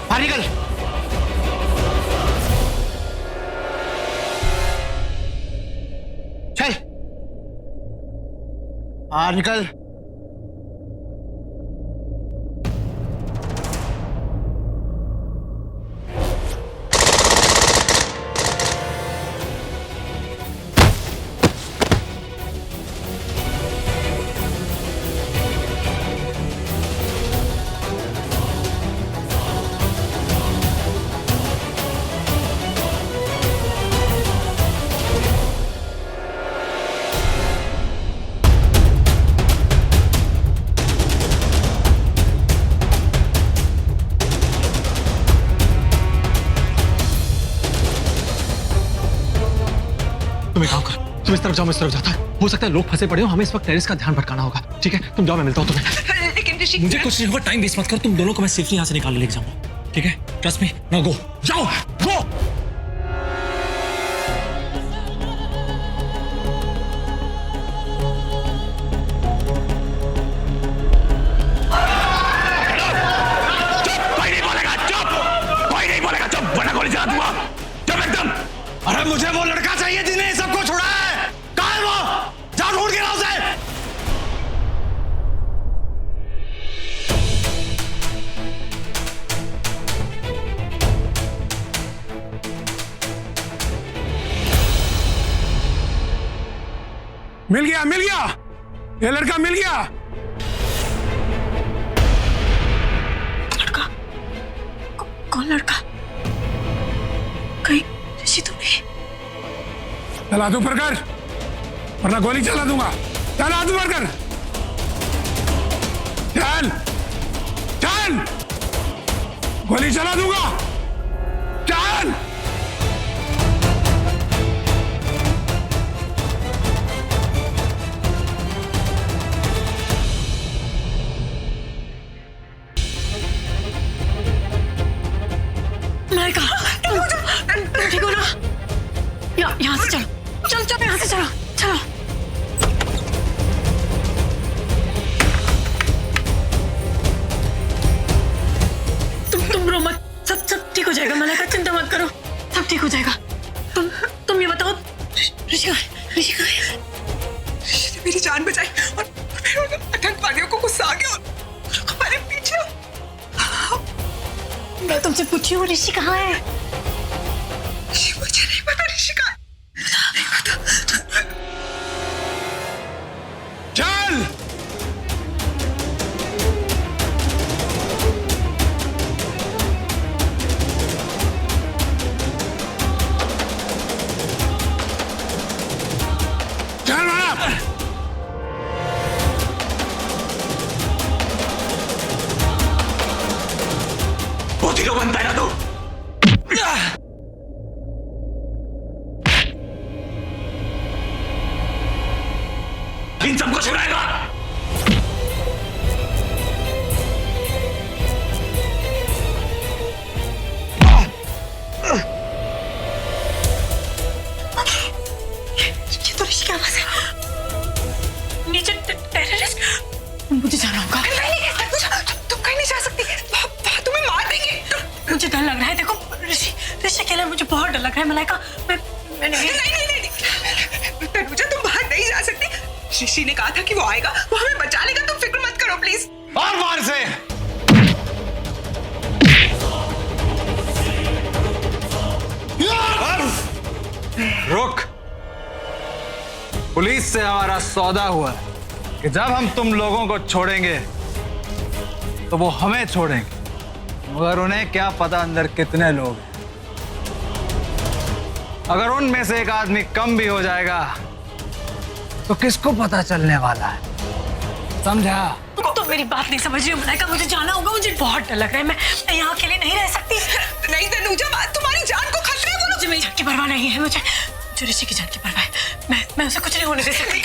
बाहर निकल। चल बाहर निकल। तुम एक काम कर, तुम इस तरफ जाओ, मैं इस तरफ जाता है। हो सकता है लोग फंसे पड़े हो, हमें इस वक्त टेरेस का ध्यान भटकाना होगा। ठीक है, तुम जाओ, मैं मिलता हूँ तुम्हें। लेकिन ऋषि, मुझे कुछ नहीं होगा, टाइम वेस्ट मत कर। तुम दोनों को मैं सेफली यहाँ से निकाल लेके जाऊंगा। ठीक है, ट्रस्ट मी। नाउ गो, जाओ गो। अरे मुझे वो लड़का चाहिए जिसने सबको छुड़ा है। कहाँ है वो? जाओ ढूंढ के लाओ उसे। मिल गया, मिल गया, ये लड़का मिल गया। लड़का? कौन लड़का? कहीं ऋषि तो नहीं? चल हाथ ऊपर कर, वरना गोली चला दूंगा। चल हाथ ऊपर कर। चल चल, गोली चला दूंगा। चल। मलाइका, तुम ठीक हो ना? यहाँ से चलो, चलो चलो, यहाँ से चलो, चलो। तुम रो मत, सब ठीक हो जाएगा मलाइका, चिंता मत करो, सब ठीक हो जाएगा। तुम ये बताओ, ऋषि कहाँ है? ऋषि कहाँ है? ऋषि ने मेरी जान बचाई और फिर उन आतंकवादियों को गुस्सा आ गया और हमारे पीछे। मैं तुमसे पूछी हूँ, ऋषि कहाँ है? मुझे नहीं पता ऋषि कहाँ है। नहीं पता। चल। चल मारा। बहुत हीरो बनता है ना तू। इन सबको छुड़ाएगा। ये तो ऋषि की आवाज है। नीचे टेररिस्ट। मुझे जाना होगा। तुम कहीं नहीं जा सकती, वहाँ तुम्हें मार देंगे। मुझे डर लग रहा है। देखो ऋषि अकेला, मुझे बहुत डर लग रहा है मलाइका। मैं नहीं। तनुजा, तुम बाहर नहीं जा सकती। ऋषि ने कहा था कि वो आएगा, वो हमें बचा लेगा। तुम फिक्र मत करो प्लीज। और मार से। रुक। पुलिस से हमारा सौदा हुआ है कि जब हम तुम लोगों को छोड़ेंगे तो वो हमें छोड़ेंगे, मगर उन्हें क्या पता अंदर कितने लोग हैं। अगर उनमें से एक आदमी कम भी हो जाएगा तो किसको पता चलने वाला है, समझा? तो मेरी बात नहीं समझ रही हो मलाइका, मुझे जाना होगा। मुझे बहुत डर लग रहा है। मैं यहाँ अकेले नहीं रह सकती। नहीं तनुजा, तुम्हारी जान को खतरा है। मुझे मेरी जान की परवाह नहीं है। मुझे ऋषि की जान की परवाह है। मैं उसे कुछ नहीं होने दे सकती।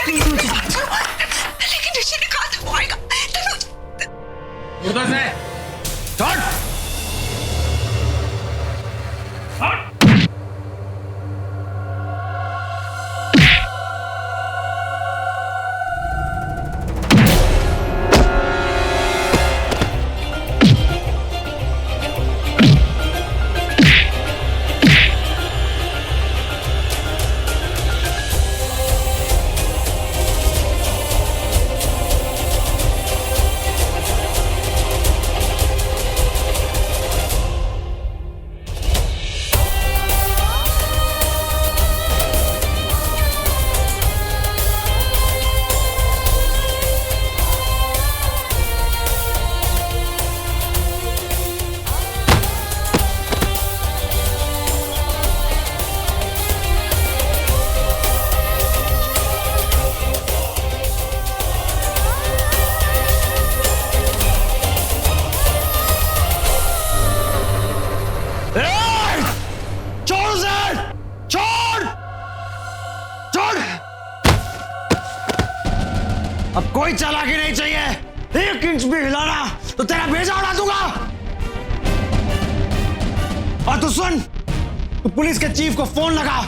प्लीज मुझे जान दो। लेकिन ऋषि ने कहा था वो आएगा। उधर से छोड़। इंच भी हिलाना तो तेरा भेजा उड़ा दूंगा। और तू सुन, तू पुलिस के चीफ को फोन लगा,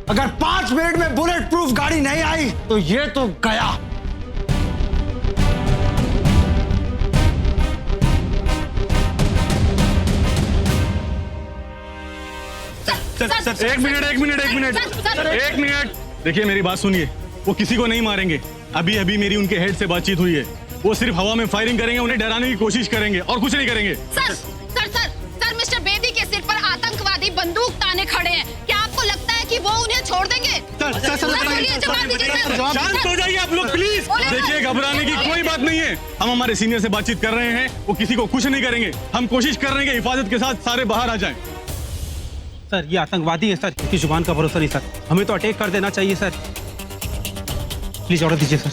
अगर 5 मिनट में बुलेट प्रूफ गाड़ी नहीं आई तो ये तो गया। एक मिनट। देखिए मेरी बात सुनिए, वो किसी को नहीं मारेंगे। अभी अभी मेरी उनके हेड से बातचीत हुई है। वो सिर्फ हवा में फायरिंग करेंगे, उन्हें डराने की कोशिश करेंगे और कुछ नहीं करेंगे। सर मिस्टर बेदी के सिर पर आतंकवादी बंदूक ताने खड़े हैं। क्या आपको लगता है कि वो उन्हें छोड़ देंगे? शांत हो जाइए आप लोग प्लीज। देखिए घबराने की कोई बात नहीं है। हम हमारे सीनियर से बातचीत कर रहे हैं, वो किसी को कुछ नहीं करेंगे। हम कोशिश कर रहे हैं कि हिफाजत के साथ सारे बाहर आ जाएं। सर ये आतंकवादी है सर, इनकी जुबान का भरोसा नहीं सर। हमें तो अटैक कर देना चाहिए सर। प्लीज ऑर्डर दीजिए सर।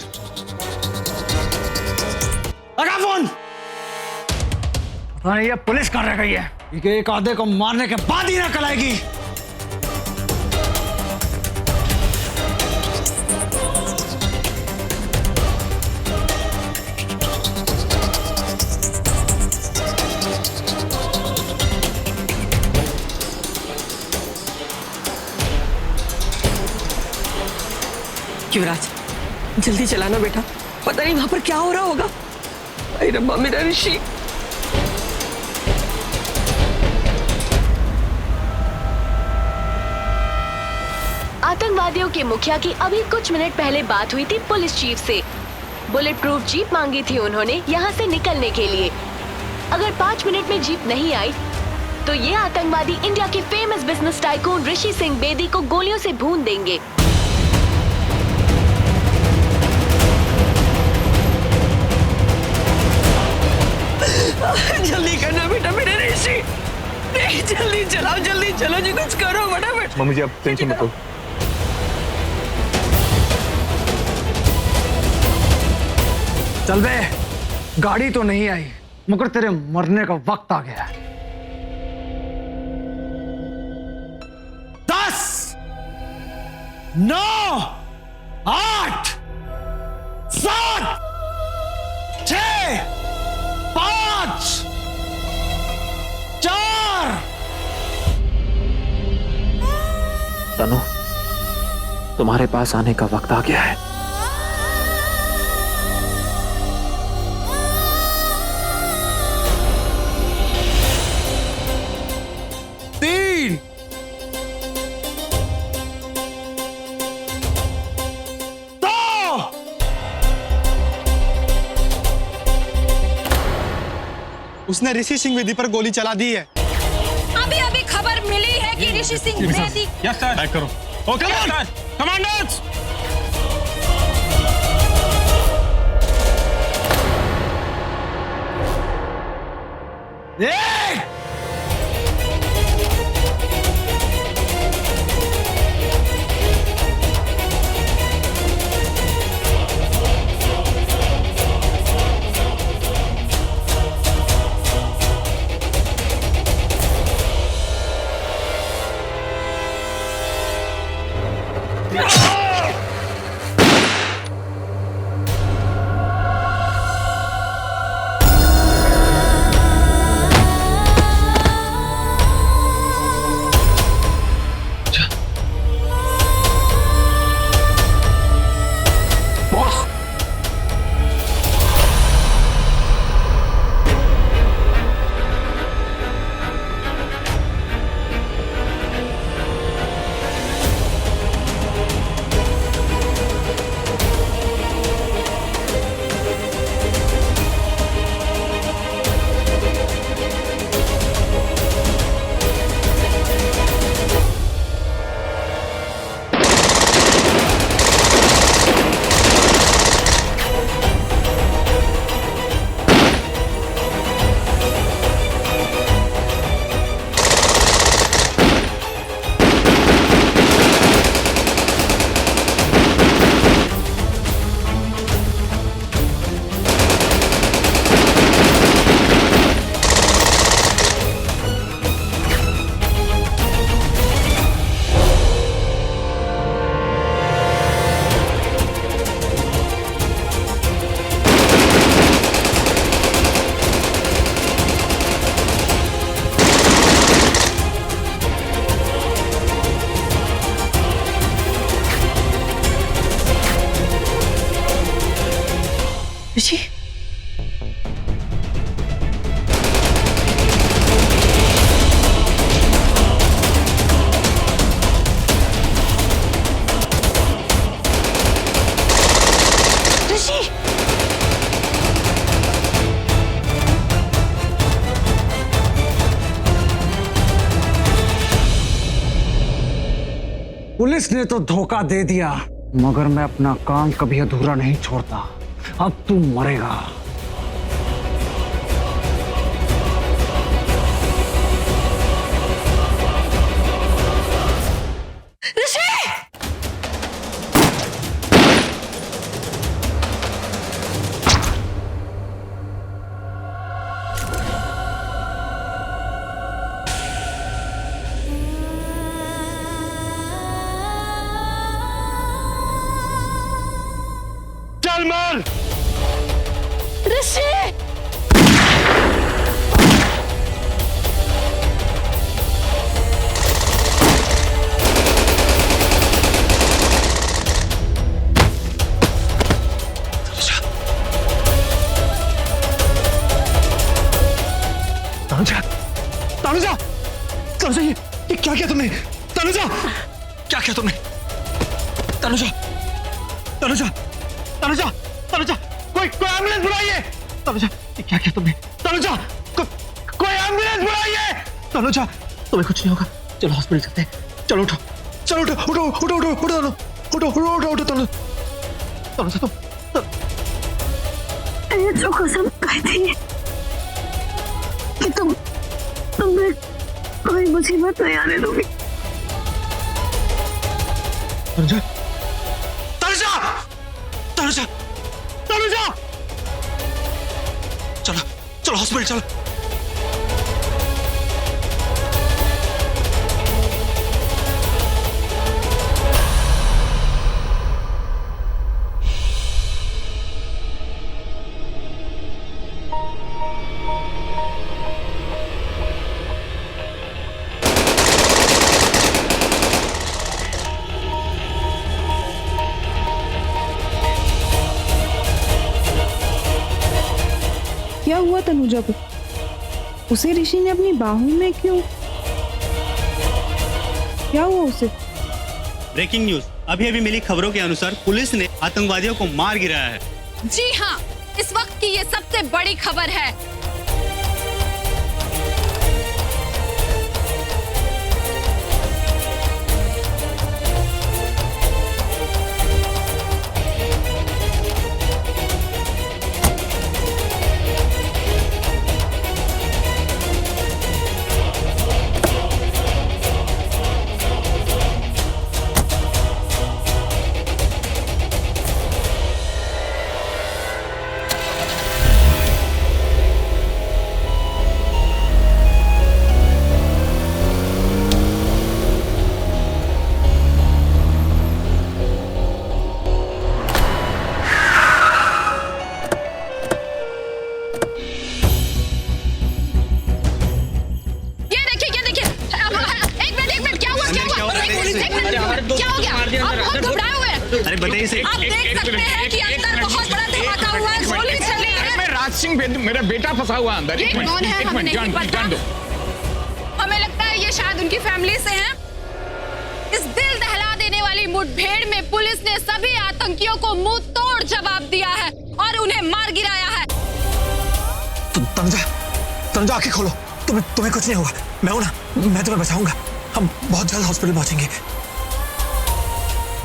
लगा फोन। ये पुलिस कर रही है, एक आधे को मारने के बाद ही ना कलाएगी। युवराज जल्दी चलाना बेटा, पता नहीं वहां पर क्या हो रहा होगा। अरे रब्बा मेरा ऋषि। आतंकवादियों के मुखिया की अभी कुछ मिनट पहले बात हुई थी पुलिस चीफ से। बुलेट प्रूफ जीप मांगी थी उन्होंने यहाँ से निकलने के लिए। अगर 5 मिनट में जीप नहीं आई तो ये आतंकवादी इंडिया के फेमस बिजनेस टाइकून ऋषि सिंह बेदी को गोलियों से भून देंगे। जल्दी करना बेटा मेरे ऋषि। नहीं जल्दी चलाओ, जल्दी चलो जी, कुछ करो फटाफट। मम्मी जी अब टेंशन मत लो। चल बे, गाड़ी तो नहीं आई मगर तेरे मरने का वक्त आ गया है। 10, 9, 8, 7, 6, 5, 4। तनु, तुम्हारे पास आने का वक्त आ गया है। उसने ऋषि सिंह बेदी पर गोली चला दी है। अभी अभी खबर मिली है कि Rishi Singh Bedi. Yes sir. Back करो। Okay commanders. पुलिस ने तो धोखा दे दिया, मगर मैं अपना काम कभी अधूरा नहीं छोड़ता। अब तू मरेगा। चल मार। ऋषि! तनुजा, तनुजा, तनुजा, ये क्या किया तुमने? तनुजा, क्या किया तुमने? तनुजा, तनुजा, तनुजा, तनुजा, कोई एम्बुलेंस बुलाइए। तनुजा, ये क्या किया तुमने? तनुजा, कोई एम्बुलेंस बुलाइए। तनुजा, तुम्हें कुछ नहीं होगा, चलो हॉस्पिटल चलते हैं। चलो उठो, चलो उठो, उठो, उठो, उठो, उठो, उठो, उठो, उठो, उठो, तनुजा, तनुजा, ये जो कसम खाई थी कि तुम्हें कोई मुसीबत नहीं आने दूंगी। तनुजा, तनुजा, तनुजा, तनुजा, चलो, चलो हॉस्पिटल चलो। क्या हुआ तनुजा को? उसे ऋषि ने अपनी बाहों में क्यों? क्या हुआ उसे? ब्रेकिंग न्यूज, अभी अभी मिली खबरों के अनुसार पुलिस ने आतंकवादियों को मार गिराया है। जी हाँ, इस वक्त की ये सबसे बड़ी खबर है। अरे बताइए, आप देख सकते हैं कि अंदर बहुत बड़ा धमाका हुआ है, गोली चली है। मैं राज सिंह, मेरा बेटा फंसा हुआ अंदर। ये कौन है हमें नहीं पता। हमें लगता है ये शायद उनकी फैमिली से हैं। इस दिल दहला देने वाली मुठभेड़ में पुलिस ने सभी आतंकियों को मुंह तोड़ जवाब दिया है और उन्हें मार गिराया है। तनुजा, तनुजा आंखें खोलो, तुम्हें कुछ नहीं होगा। मैं हूं ना, मैं तुम्हें बचाऊंगा। हम बहुत जल्द हॉस्पिटल पहुंचेंगे।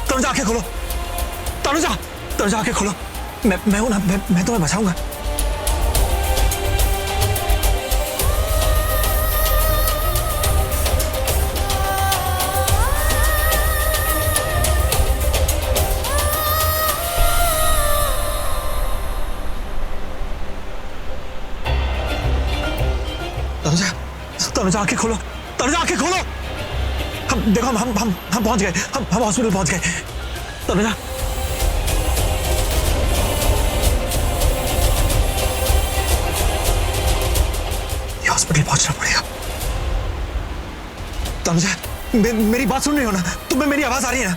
तनुजा आंखें खोलो, तनुजा, तनुजा आंखें खोलो, मैं हूं ना, मैं तुम्हें बचाऊंगा। तनुजा, तनुजा आंखें खोलो, तनुजा आंखें खोलो। हम देखो, हम पहुंच गए, हम हॉस्पिटल पहुंच गए। तनुजा, ये हॉस्पिटल पहुंचना पड़ेगा। तनुजा, मेरी बात सुन रही हो ना? तुम्हें मेरी आवाज आ रही है ना?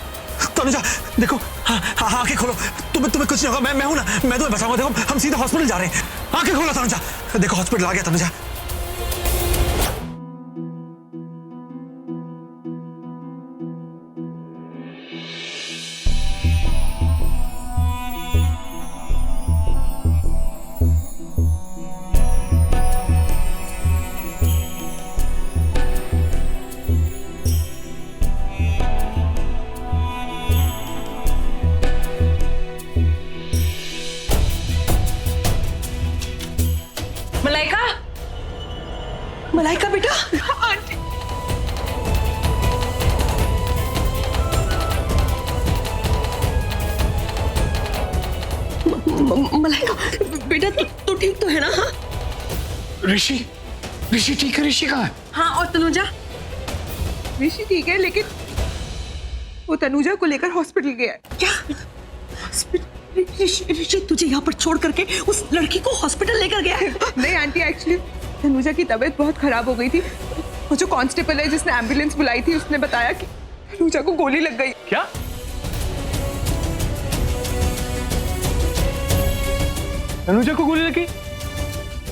तनुजा देखो, हाँ आंखें खोलो, तुम्हें कुछ नहीं होगा। मैं हूं ना, मैं तुम्हें बचाऊंगा। देखो, हम सीधा हॉस्पिटल जा रहे हैं। आंखें खोलो तनुजा, देखो हॉस्पिटल आ गया। तनुजा, मलाइका बेटा। आंटी मलाइका बेटा, तू ठीक तो है ना? हाँ ऋषि ठीक है। ऋषि कहाँ है? हाँ, और तनुजा? ऋषि ठीक है, लेकिन वो तनुजा को लेकर हॉस्पिटल गया है। क्या? ऋषि तुझे यहाँ पर छोड़ करके उस लड़की को हॉस्पिटल लेकर गया है? नहीं आंटी, एक्चुअली तनुजा की तबीयत बहुत खराब हो गई थी। वो जो कांस्टेबल है जिसने एम्बुलेंस बुलाई थी, उसने बताया कि तनुजा को गोली लग गई। क्या? तनुजा को गोली लगी?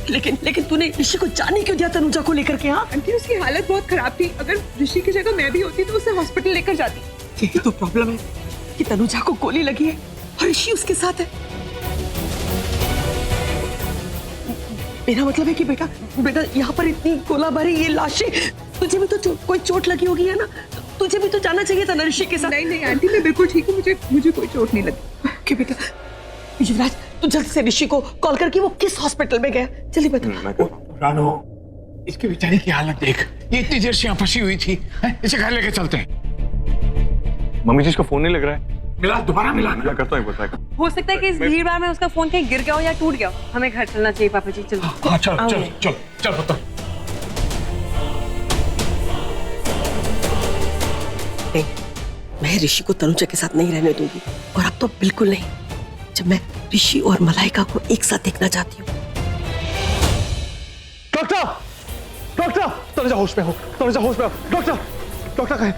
लेकिन तूने ऋषि को जाने क्यों दिया तनुजा को लेकर के? हाँ, आंटी उसकी हालत बहुत खराब थी। अगर ऋषि की जगह मैं भी होती तो उसे हॉस्पिटल लेकर जाती। यही तो प्रॉब्लम है कि तनुजा को गोली लगी है और ऋषि उसके साथ है। मेरा मतलब है कि बेटा यहाँ पर इतनी गोलाबारी, ये लाशें, तुझे भी तो कोई चोट लगी होगी है ना? तुझे भी तो जाना चाहिए था ना ऋषि के साथ। नहीं आंटी, मैं बिल्कुल ठीक हूँ, मुझे कोई चोट नहीं लगी। ओके बेटा। युवराज, तू जल्द से ऋषि को कॉल करके वो किस हॉस्पिटल में गया, जल्दी बता। रानो, इसकी बेचारी की हालत देख, ये इतनी देर से यहाँ फंसी हुई थी। इसे घर लेके चलते हैं। मम्मी जी इसका फोन नहीं लग रहा है। मिला, दोबारा मिला। क्या करता हूँ बताएगा। हो सकता है कि इस भीड़ भाड़ में उसका फोन कहीं गिर गया हो या टूट गया हो। हमें घर चलना चाहिए पापा जी, चलो। हाँ, चल पता। नहीं, मैं ऋषि को तनुजा के साथ नहीं रहने दूंगी, और अब तो बिल्कुल नहीं, जब मैं ऋषि और मलाइका को एक साथ देखना चाहती हूँ। डॉक्टर, तनुजा होश में हो। डॉक्टर कहे,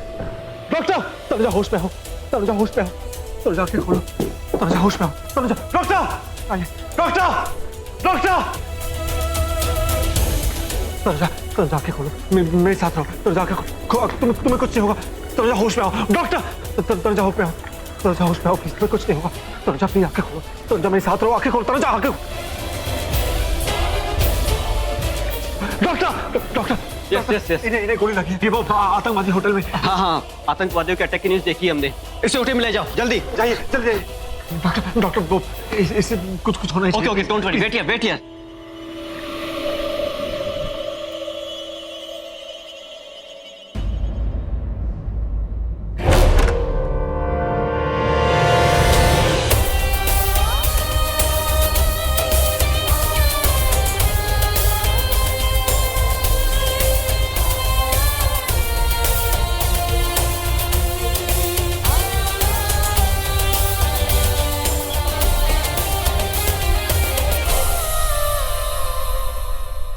डॉक्टर तनुजा होश में हो। तनुजा आंखें खोलो। तनुजा होश में हो। तनुजा, डॉक्टर तनुजा आंखें खोलो। मेरे साथ रहो। तनुजा आंखें खोलो। तुम्हें कुछ नहीं होगा। तनुजा होश में हो। डॉक्टर, तनुजा होश में हो। प्लीज, तुम्हें कुछ नहीं होगा। तनुजा प्लीज आंखें खोलो। तनुजा मेरे साथ रहो। आंखें खोलो। तनुजा आंखें। Doctor yes. इन्हें गोली लगी है। ये वो आतंकवादी होटल में। हाँ, आतंकवादियों के अटैक की न्यूज देखी हमने। इसे होटल में ले जाओ, जल्दी जाइए। डॉक्टर वो इसे कुछ होना चाहिए। Okay, don't worry, wait here.